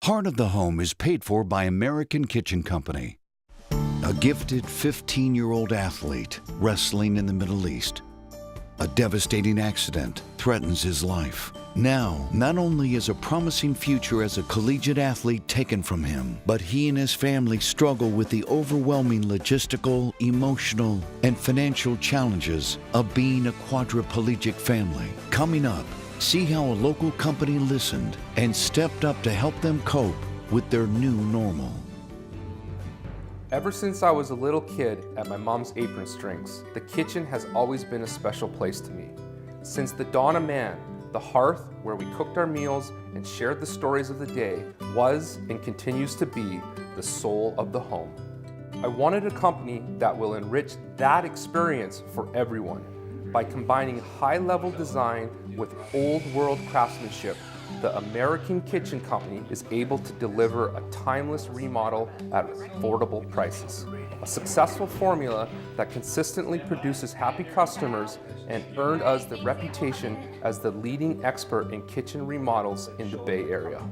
Heart of the Home is paid for by American Kitchen Company. A gifted 15-year-old athlete wrestling in the Middle East. A devastating accident threatens his life. Now, not only is a promising future as a collegiate athlete taken from him, but he and his family struggle with the overwhelming logistical, emotional, and financial challenges of being a quadriplegic family. Coming up, see how a local company listened and stepped up to help them cope with their new normal. Ever since I was a little kid at my mom's apron strings, the kitchen has always been a special place to me. Since the dawn of man, the hearth where we cooked our meals and shared the stories of the day was and continues to be the soul of the home. I wanted a company that will enrich that experience for everyone by combining high-level design with old-world craftsmanship. The American Kitchen Company is able to deliver a timeless remodel at affordable prices. A successful formula that consistently produces happy customers and earned us the reputation as the leading expert in kitchen remodels in the Bay Area.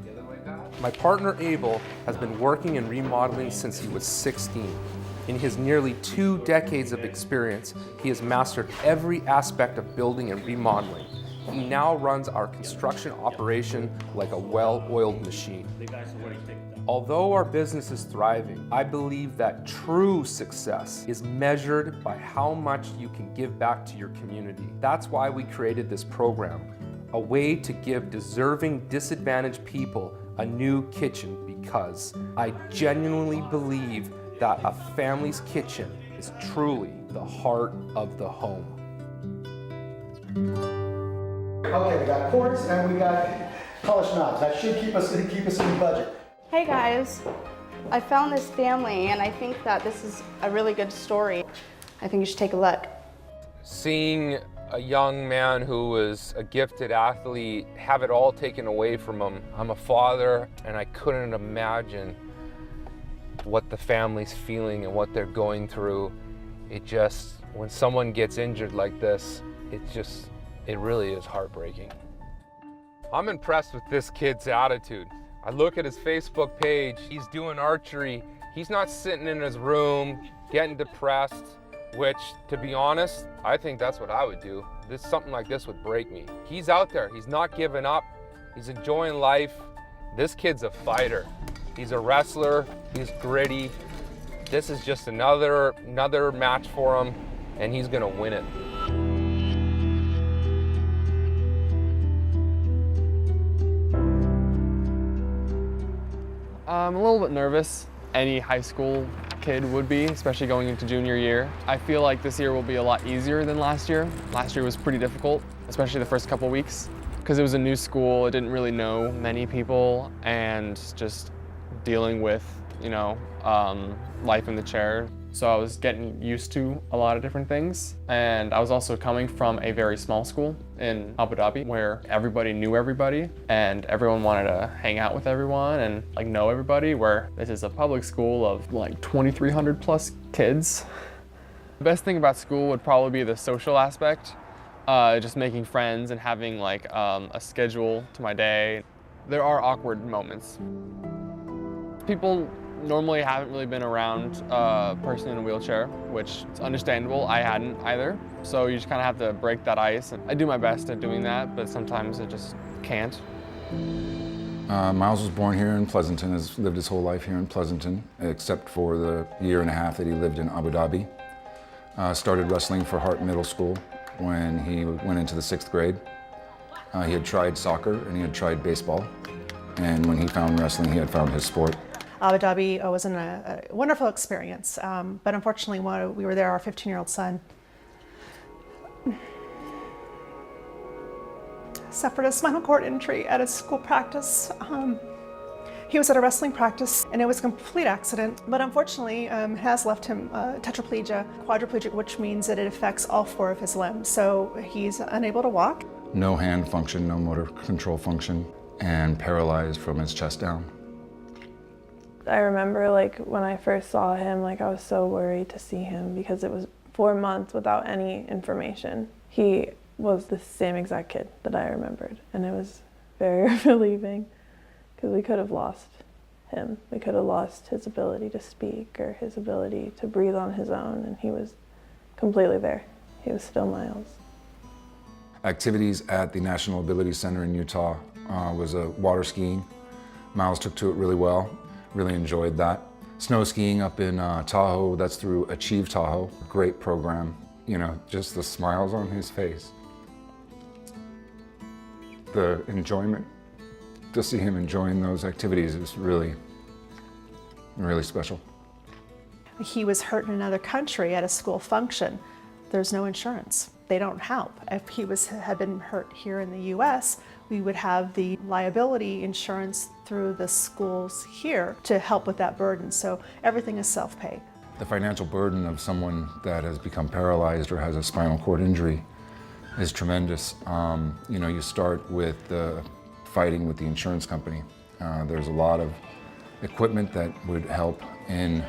My partner Abel has been working in remodeling since he was 16. In his nearly 2 decades of experience, he has mastered every aspect of building and remodeling. He now runs our construction operation like a well-oiled machine. Although our business is thriving, I believe that true success is measured by how much you can give back to your community. That's why we created this program, a way to give deserving disadvantaged people a new kitchen, because I genuinely believe that a family's kitchen is truly the heart of the home. Okay, we got cords and we got polished knobs. That should keep us in the budget. Hey guys, I found this family and I think that this is a really good story. I think you should take a look. Seeing a young man who was a gifted athlete have it all taken away from him. I'm a father and I couldn't imagine what the family's feeling and what they're going through. It just, when someone gets injured like this, it really is heartbreaking. I'm impressed with this kid's attitude. I look at his Facebook page, he's doing archery. He's not sitting in his room getting depressed, which, to be honest, I think that's what I would do. Something like this would break me. He's out there, he's not giving up, he's enjoying life. This kid's a fighter. He's a wrestler, he's gritty. This is just another match for him, and he's gonna win it. I'm a little bit nervous. Any high school kid would be, especially going into junior year. I feel like this year will be a lot easier than last year. Last year was pretty difficult, especially the first couple weeks, because it was a new school. I didn't really know many people, and just dealing with, life in the chair. So I was getting used to a lot of different things. And I was also coming from a very small school in Abu Dhabi where everybody knew everybody and everyone wanted to hang out with everyone and know everybody, where this is a public school of 2,300 plus kids. The best thing about school would probably be the social aspect, just making friends and having a schedule to my day. There are awkward moments. People normally haven't really been around a person in a wheelchair, which is understandable. I hadn't either. So you just kind of have to break that ice. And I do my best at doing that, but sometimes I just can't. Miles was born here in Pleasanton, has lived his whole life here in Pleasanton, except for the 1.5 years that he lived in Abu Dhabi. Started wrestling for Hart Middle School when he went into the 6th grade. He had tried soccer and he had tried baseball. And when he found wrestling, he had found his sport. Abu Dhabi was a wonderful experience, but unfortunately when we were there, our 15-year-old son suffered a spinal cord injury at his school practice. He was at a wrestling practice and it was a complete accident, but unfortunately has left him tetraplegia, quadriplegic, which means that it affects all 4 of his limbs. So he's unable to walk. No hand function, no motor control function, and paralyzed from his chest down. I remember when I first saw him, I was so worried to see him because it was 4 months without any information. He was the same exact kid that I remembered, and it was very relieving because we could have lost him. We could have lost his ability to speak or his ability to breathe on his own, and he was completely there. He was still Miles. Activities at the National Ability Center in Utah was water skiing. Miles took to it really well, really enjoyed that. Snow skiing up in Tahoe, that's through Achieve Tahoe, great program. You know, just the smiles on his face. The enjoyment, to see him enjoying those activities is really, really special. He was hurt in another country at a school function. There's no insurance. They don't help. If he had been hurt here in the US, we would have the liability insurance through the schools here to help with that burden. So everything is self-pay. The financial burden of someone that has become paralyzed or has a spinal cord injury is tremendous. You know, you start with fighting with the insurance company. There's a lot of equipment that would help in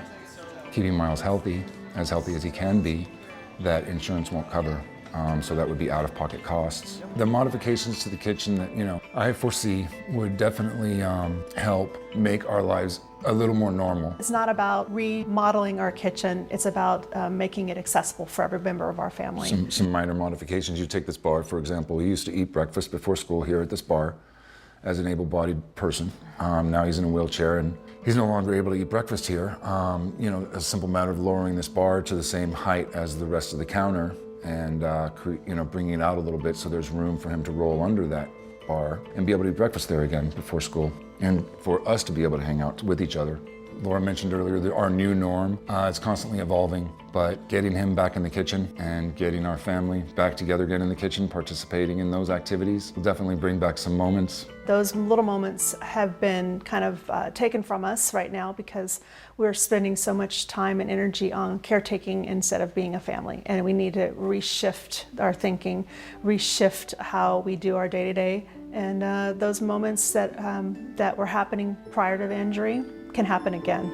keeping Miles healthy as he can be, that insurance won't cover. So that would be out-of-pocket costs. The modifications to the kitchen that, you know, I foresee would definitely help make our lives a little more normal. It's not about remodeling our kitchen, it's about making it accessible for every member of our family. Some minor modifications. You take this bar, for example. He used to eat breakfast before school here at this bar as an able-bodied person. Now he's in a wheelchair and he's no longer able to eat breakfast here. You know, a simple matter of lowering this bar to the same height as the rest of the counter and you know, bringing it out a little bit so there's room for him to roll under that bar and be able to eat breakfast there again before school, and for us to be able to hang out with each other. Laura mentioned earlier that our new norm, it's constantly evolving, but getting him back in the kitchen and getting our family back together again in the kitchen, participating in those activities, will definitely bring back some moments. Those little moments have been kind of taken from us right now because we're spending so much time and energy on caretaking instead of being a family. And we need to reshift our thinking, reshift how we do our day-to-day. And those moments that were happening prior to the injury can happen again.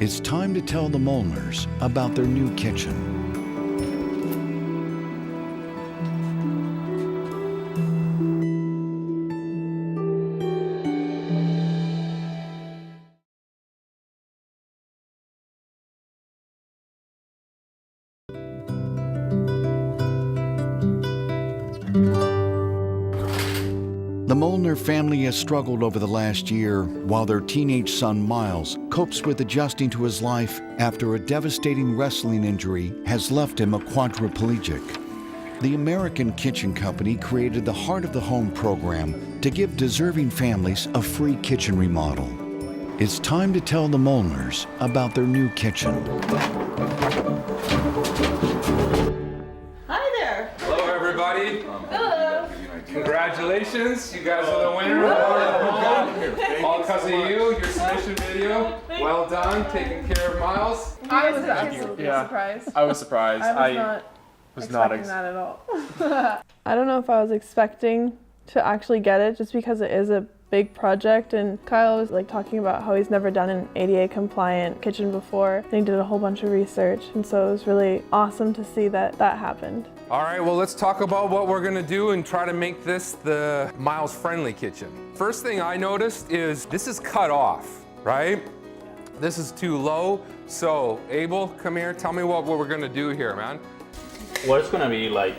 It's time to tell the Molnars about their new kitchen. The Molnar family has struggled over the last year while their teenage son Miles copes with adjusting to his life after a devastating wrestling injury has left him a quadriplegic. The American Kitchen Company created the Heart of the Home program to give deserving families a free kitchen remodel. It's time to tell the Molnars about their new kitchen. Hi there. Hello, everybody. Hello. Congratulations, you guys are the winner. All because of you, your submission video. Well done, taking care of Miles. I was actually surprised. I was surprised. I was not expecting that at all. I don't know if I was expecting to actually get it just because it is a big project, and Kyle was like talking about how he's never done an ADA compliant kitchen before, and he did a whole bunch of research, and so it was really awesome to see that happened. All right, well, let's talk about what we're gonna do and try to make this the Miles friendly kitchen. First thing I noticed is this is cut off, right? This is too low. So Abel, come here, tell me what we're gonna do here, man. Well, it's gonna be like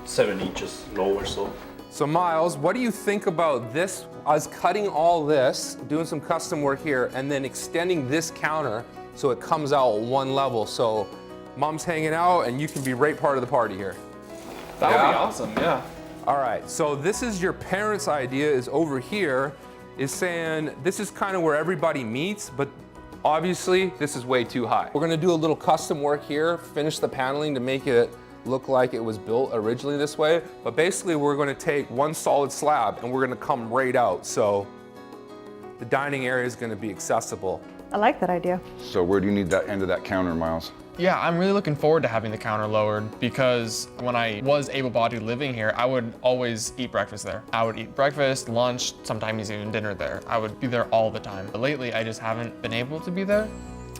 7 inches low or so. So Miles, what do you think about this? Us cutting all this, doing some custom work here, and then extending this counter so it comes out one level. So Mom's hanging out and you can be right part of the party here. That would be awesome, yeah. All right, so this is your parents' idea, is over here, is saying this is kind of where everybody meets, but obviously this is way too high. We're gonna do a little custom work here, finish the paneling to make it look like it was built originally this way, but basically we're gonna take one solid slab and we're gonna come right out, so the dining area is gonna be accessible. I like that idea. So where do you need that end of that counter, Miles? Yeah, I'm really looking forward to having the counter lowered because when I was able-bodied living here, I would always eat breakfast there. I would eat breakfast, lunch, sometimes even dinner there. I would be there all the time. But lately, I just haven't been able to be there.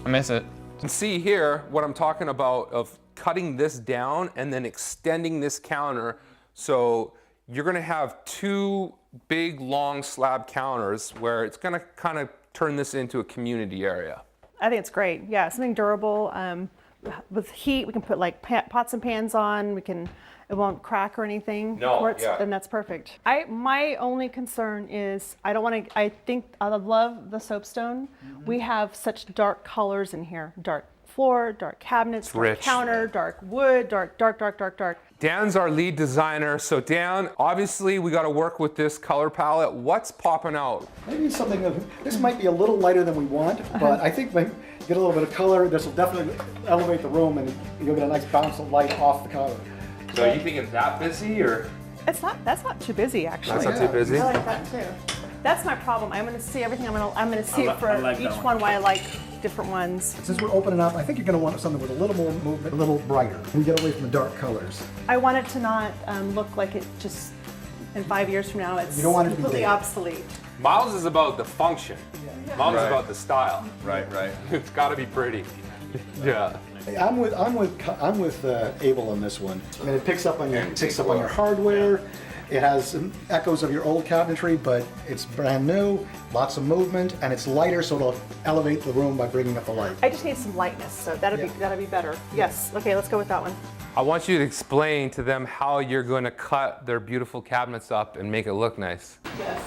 I miss it. You can see here what I'm talking about of cutting this down and then extending this counter So you're gonna have two big long slab counters where it's gonna kind of turn this into a community area. I think it's great. Yeah, something durable. With heat, we can put like pots and pans on. It won't crack or anything. No, yeah. And that's perfect. My only concern is I love the soapstone. We have such dark colors in here. Dark floor, dark cabinets, dark rich. counter, dark wood, dark. Dan's our lead designer. So Dan, obviously we got to work with this color palette. What's popping out? Maybe something this might be a little lighter than we want, but I think when you get a little bit of color, this will definitely elevate the room and you'll get a nice bounce of light off the counter. So are you thinking that busy or? That's not too busy actually. That's not too busy? I like that too. That's my problem. I'm going to see everything. I'm going to see it for like each one why I like different ones. Since we're opening up, I think you're going to want something with a little more movement, a little brighter. We get away from the dark colors. I want it to not look like it just in 5 years from now it's You don't want it to be completely dated. obsolete. Miles is about the function. Mom's Right. about the style. Right. It's got to be pretty. Yeah. I'm with Abel on this one. I mean, it picks up on your hardware. It has some echoes of your old cabinetry, but it's brand new, lots of movement, and it's lighter, so it'll elevate the room by bringing up the light. I just need some lightness, so that'll be better. Yes. Okay, let's go with that one. I want you to explain to them how you're going to cut their beautiful cabinets up and make it look nice. Yes.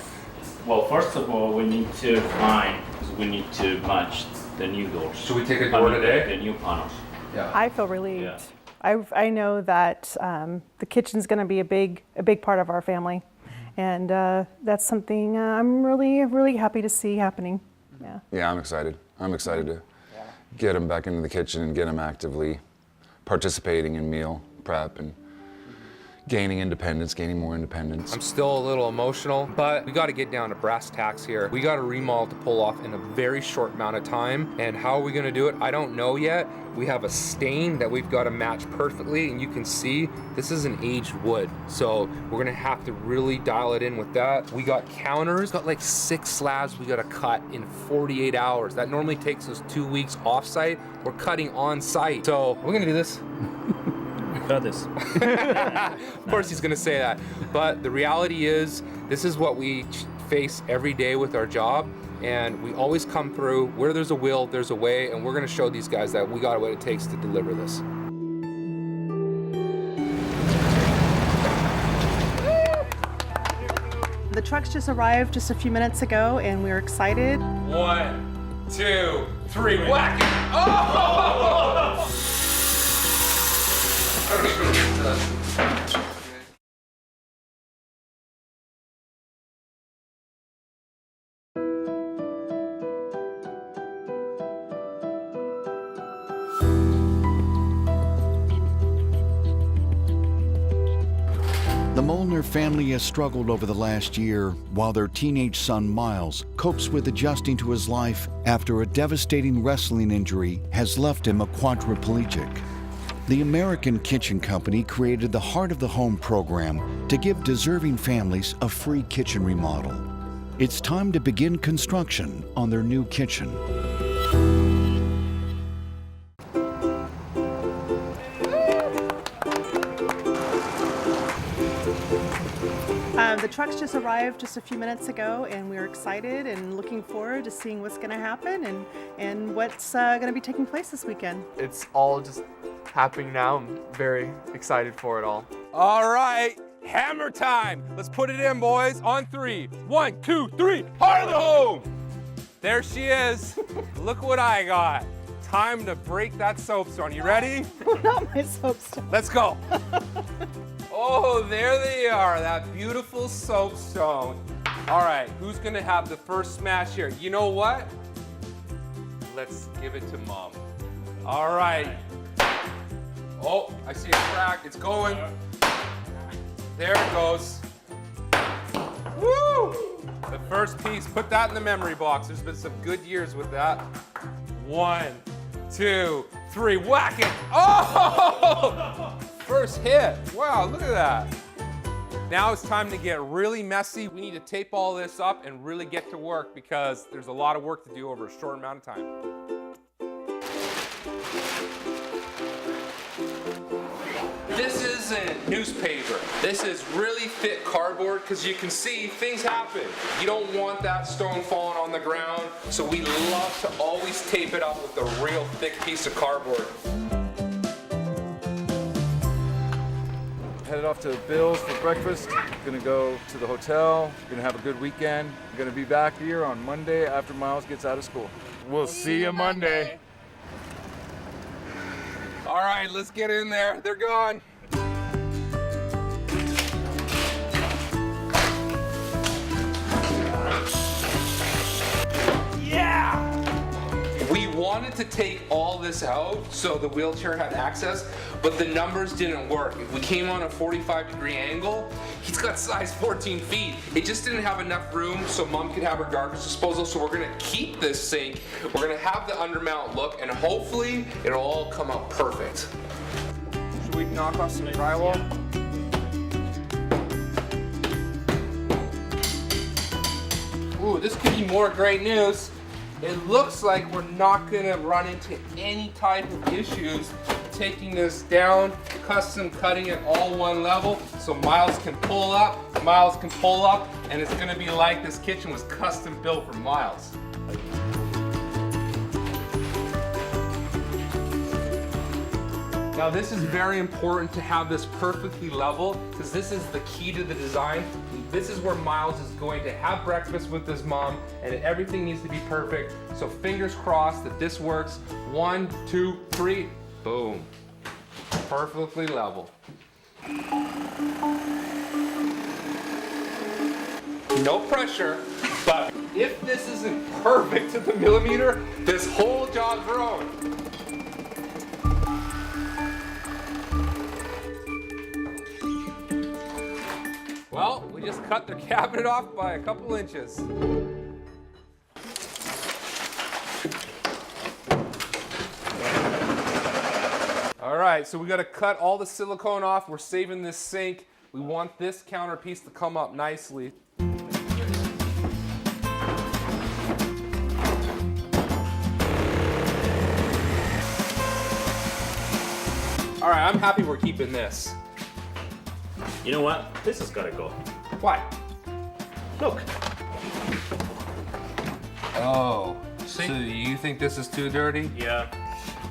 Well, first of all, we need to match the new doors. Should we take a door today? The new panels. I feel relieved. Yeah. I know that the kitchen's going to be a big part of our family, and that's something I'm really happy to see happening. Yeah. Yeah, I'm excited. I'm excited to get him back into the kitchen and get him actively participating in meal prep and gaining more independence. I'm still a little emotional, but we got to get down to brass tacks here. We got a remodel to pull off in a very short amount of time, and how are we going to do it? I don't know yet. We have a stain that we've got to match perfectly, and you can see this is an aged wood, so we're going to have to really dial it in with that. We got counters, got like 6 slabs we got to cut in 48 hours. That normally takes us 2 weeks off-site. We're cutting on-site, so we're going to do this. Got this. Of course he's gonna say that, but the reality is this is what we face every day with our job, and we always come through. Where there's a will, there's a way, and we're gonna show these guys that we got what it takes to deliver this. The trucks just arrived just a few minutes ago, and we're excited. 1, 2, 3, whack it! Oh! The Molnar family has struggled over the last year while their teenage son Miles copes with adjusting to his life after a devastating wrestling injury has left him a quadriplegic. The American Kitchen Company created the Heart of the Home program to give deserving families a free kitchen remodel. It's time to begin construction on their new kitchen. The trucks just arrived just a few minutes ago, and we're excited and looking forward to seeing what's going to happen and what's going to be taking place this weekend. It's all just happening now. I'm very excited for it all. All right, hammer time. Let's put it in, boys. On 3. 1, 2, 3. Heart of the home. There she is. Look what I got. Time to break that soapstone. You ready? Not my soapstone. Let's go. Oh, there they are, that beautiful soapstone. All right, who's gonna have the first smash here? You know what? Let's give it to Mom. All right. Oh, I see a crack, it's going. There it goes. Woo! The first piece, put that in the memory box. There's been some good years with that. 1, 2, 3, whack it. Oh! First hit. Wow, look at that. Now it's time to get really messy. We need to tape all this up and really get to work because there's a lot of work to do over a short amount of time. This is isn't newspaper. This is really thick cardboard because you can see things happen. You don't want that stone falling on the ground, so we love to always tape it up with a real thick piece of cardboard. Headed off to Bill's for breakfast. Gonna go to the hotel. Gonna have a good weekend. Gonna be back here on Monday after Miles gets out of school. We'll see you Monday. All right, let's get in there. They're gone. Yeah! We wanted to take all this out so the wheelchair had access, but the numbers didn't work. If we came on a 45-degree angle, he's got size 14 feet. It just didn't have enough room so Mom could have her garbage disposal, so we're gonna keep this sink. We're gonna have the undermount look, and hopefully it'll all come out perfect. Should we knock off some drywall? Ooh, this could be more great news. It looks like we're not gonna run into any type of issues taking this down, custom cutting it all one level, so Miles can pull up, and it's gonna be like this kitchen was custom built for Miles. Now this is very important to have this perfectly level, because this is the key to the design. This is where Miles is going to have breakfast with his mom, and everything needs to be perfect. So fingers crossed that this works. 1, 2, 3, boom. Perfectly level. No pressure, but if this isn't perfect to the millimeter, this whole job's ruined. Well, we just cut the cabinet off by a couple inches. All right, so we gotta cut all the silicone off. We're saving this sink. We want this counterpiece to come up nicely. All right, I'm happy we're keeping this. You know what? This has got to go. What? Look. Oh, so you think this is too dirty? Yeah.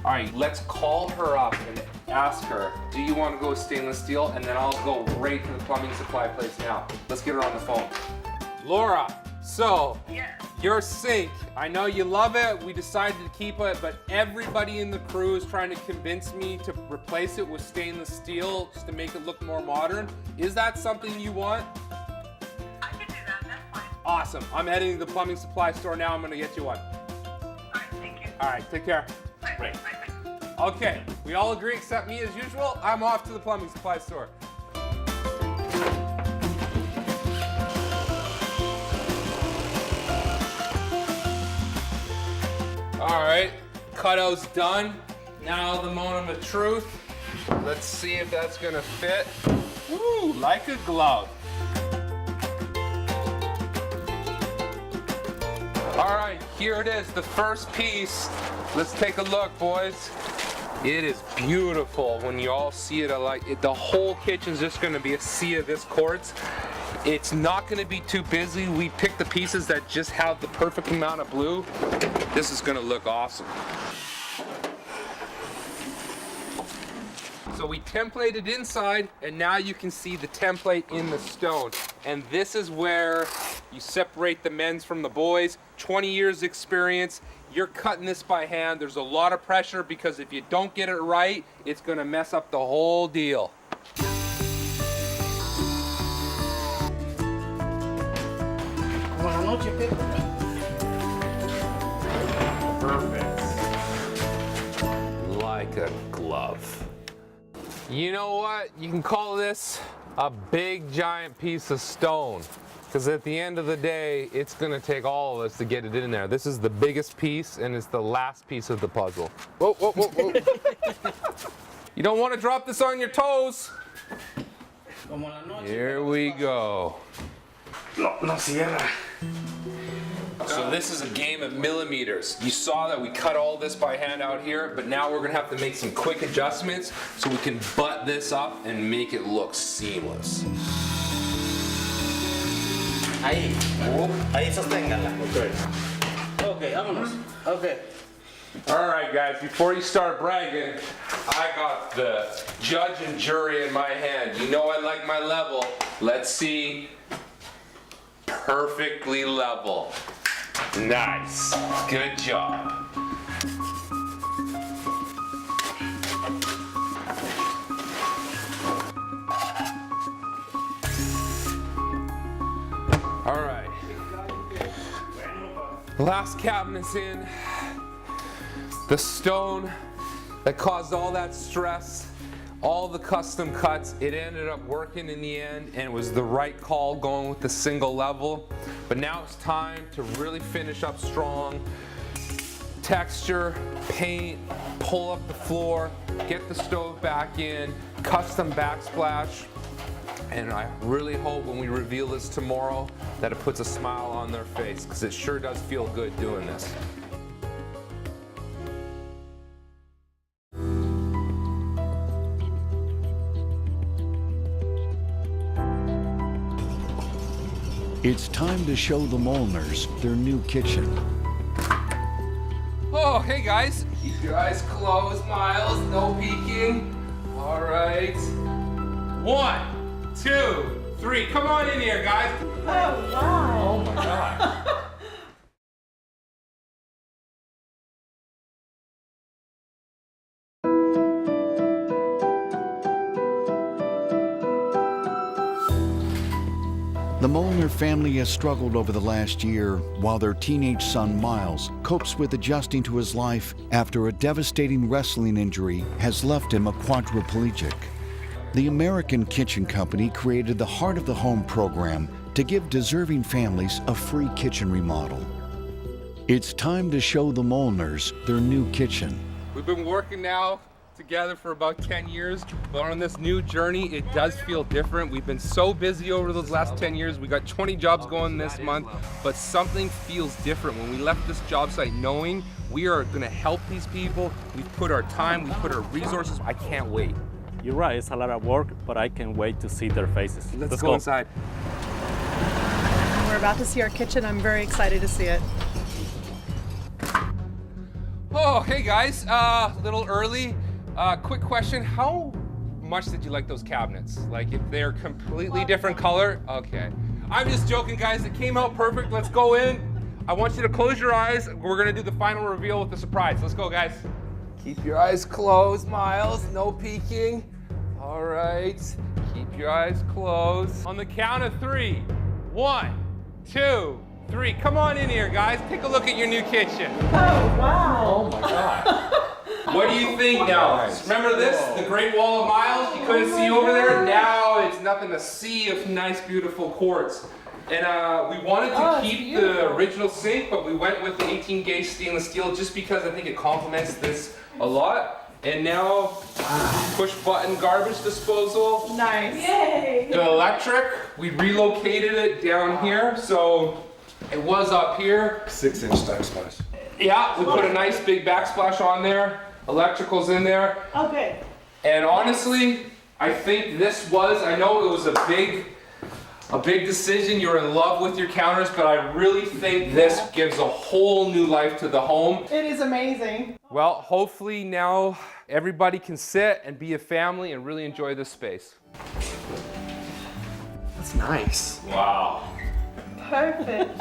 All right, let's call her up and ask her, do you want to go with stainless steel? And then I'll go right to the plumbing supply place now. Let's get her on the phone. Laura, so your sink, I know you love it. We decided to keep it, but everybody in the crew is trying to convince me to replace it with stainless steel just to make it look more modern. Is that something you want? I can do that, that's fine. Awesome. I'm heading to the plumbing supply store now. I'm going to get you one. All right, thank you. All right, take care. Bye. Right. Bye. Okay, we all agree except me as usual. I'm off to the plumbing supply store. All right, cutout's done. Now the moment of truth. Let's see if that's gonna fit. Woo, like a glove. All right, here it is, the first piece. Let's take a look, boys. It is beautiful when you all see it. The whole kitchen's just gonna be a sea of this quartz. It's not gonna be too busy. We picked the pieces that just have the perfect amount of blue. This is gonna look awesome. So we templated inside, and now you can see the template in the stone. And this is where you separate the men's from the boys. 20 years experience. You're cutting this by hand. There's a lot of pressure because if you don't get it right, it's gonna mess up the whole deal. Perfect. Like a glove. You know what? You can call this a big giant piece of stone. Because at the end of the day, it's gonna take all of us to get it in there. This is the biggest piece and it's the last piece of the puzzle. Whoa, whoa, whoa, whoa. You don't wanna drop this on your toes. Here we go. No cierra. So this is a game of millimeters. You saw that we cut all this by hand out here, but now we're gonna have to make some quick adjustments so we can butt this up and make it look seamless. Ahí. Ahí sosténgala. Okay. Okay, vámonos. Okay. All right, guys, before you start bragging, I got the judge and jury in my hand. You know I like my level. Let's see. Perfectly level. Nice. Good job. All right. The last cabinet's in. The stone that caused all that stress, all the custom cuts, it ended up working in the end, and it was the right call going with the single level. But now it's time to really finish up strong. Texture, paint, pull up the floor, get the stove back in, custom backsplash. And I really hope when we reveal this tomorrow that it puts a smile on their face, because it sure does feel good doing this. It's time to show the Molnars their new kitchen. Oh, hey guys. Keep your eyes closed, Miles. No peeking. All right. 1, 2, 3. Come on in here, guys. Oh, wow. Oh my God. The Molnar family has struggled over the last year while their teenage son Miles copes with adjusting to his life after a devastating wrestling injury has left him a quadriplegic. The American Kitchen Company created the Heart of the Home program to give deserving families a free kitchen remodel. It's time to show the Molnars their new kitchen. We've been working now together for about 10 years, but on this new journey, it does feel different. We've been so busy over those last 10 years. We got 20 jobs going this month, but something feels different. When we left this job site knowing we are gonna help these people, we've put our time, we put our resources, I can't wait. You're right, it's a lot of work, but I can't wait to see their faces. Let's go inside. We're about to see our kitchen. I'm very excited to see it. Oh, hey guys, little early. Quick question, how much did you like those cabinets? Like if they're completely different color? Okay. I'm just joking, guys, it came out perfect. Let's go in. I want you to close your eyes. We're gonna do the final reveal with the surprise. Let's go, guys. Keep your eyes closed, Miles, no peeking. All right, keep your eyes closed. On the count of 3, 1, 2, 3. Come on in here, guys. Take a look at your new kitchen. Oh, wow. Oh my God. What do you think now? Remember this? The Great Wall of Miles? You couldn't see over there? Now it's nothing but a sea of nice, beautiful quartz. And we wanted to keep the original sink, but we went with the 18-gauge stainless steel just because I think it complements this a lot. And now, push-button garbage disposal. Nice. Yay. The electric, we relocated it down here, so it was up here. 6-inch backsplash. Yeah, we put a nice big backsplash on there. Electrical's in there. Okay. And honestly, I think this was, I know it was a big decision. You're in love with your counters, but I really think this gives a whole new life to the home. It is amazing. Well, hopefully now everybody can sit and be a family and really enjoy this space. That's nice. Wow. Perfect.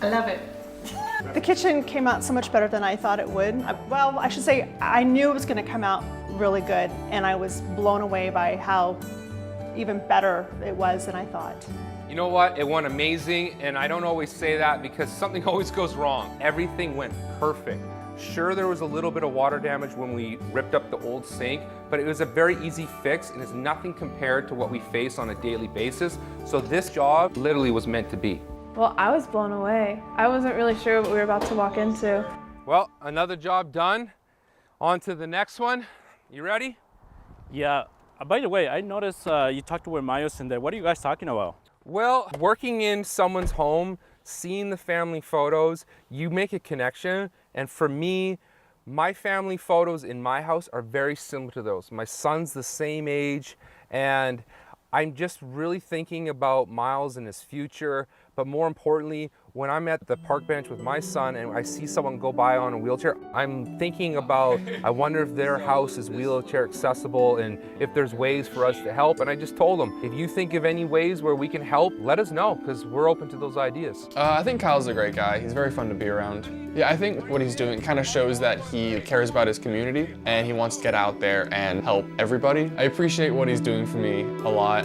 I love it. The kitchen came out so much better than I thought it would. Well, I should say I knew it was going to come out really good, and I was blown away by how even better it was than I thought. You know what? It went amazing, and I don't always say that because something always goes wrong. Everything went perfect. Sure, there was a little bit of water damage when we ripped up the old sink, but it was a very easy fix and is nothing compared to what we face on a daily basis. So this job literally was meant to be. Well, I was blown away. I wasn't really sure what we were about to walk into. Well, another job done. On to the next one. You ready? Yeah, by the way, I noticed you talked with Miles in there. What are you guys talking about? Well, working in someone's home, seeing the family photos, you make a connection. And for me, my family photos in my house are very similar to those. My son's the same age, and I'm just really thinking about Miles and his future, but more importantly, when I'm at the park bench with my son and I see someone go by on a wheelchair, I'm thinking about, I wonder if their house is wheelchair accessible and if there's ways for us to help. And I just told them, if you think of any ways where we can help, let us know, because we're open to those ideas. I think Kyle's a great guy. He's very fun to be around. Yeah, I think what he's doing kind of shows that he cares about his community and he wants to get out there and help everybody. I appreciate what he's doing for me a lot.